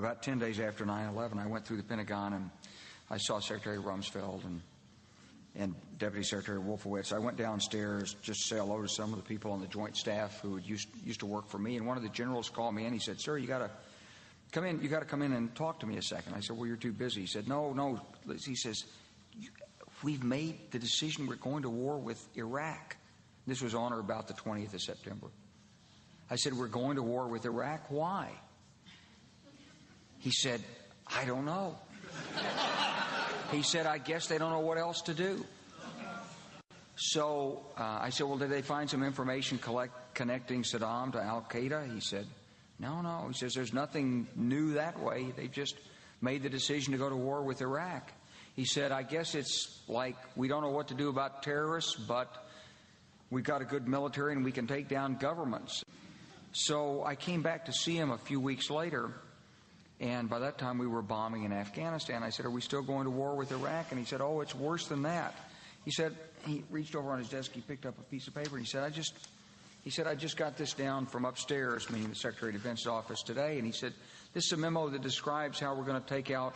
about 10 days after 9/11, I went through the Pentagon and I saw Secretary Rumsfeld and Deputy Secretary Wolfowitz. I went downstairs just to say hello to some of the people on the Joint Staff who used to work for me, and one of the generals called me in. He said, "Sir, you got to come in. You got to come in and talk to me a second." I said, "Well, you're too busy." He said, "No." He says, "We've made the decision. We're going to war with Iraq." This was on or about the 20th of September. I said, "We're going to war with Iraq. Why?" He said, "I don't know." He said, "I guess they don't know what else to do." So I said, "Well, did they find some information connecting Saddam to Al-Qaeda?" He said, No. He says, "There's nothing new that way. They just made the decision to go to war with Iraq." He said, "I guess it's like we don't know what to do about terrorists, but we've got a good military and we can take down governments." So I came back to see him a few weeks later, and by that time we were bombing in Afghanistan. I said, "Are we still going to war with Iraq?" And he said, "Oh, it's worse than that." He reached over on his desk, he picked up a piece of paper, and he said, I just got this down from upstairs," meaning the Secretary of Defense's office today, and he said, "This is a memo that describes how we're going to take out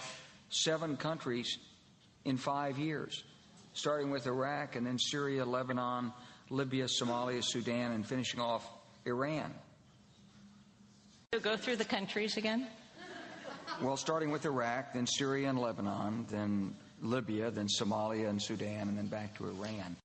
7 countries in 5 years, starting with Iraq and then Syria, Lebanon, Libya, Somalia, Sudan, and finishing off Iran." So go through the countries again? Well, starting with Iraq, then Syria and Lebanon, then Libya, then Somalia and Sudan, and then back to Iran.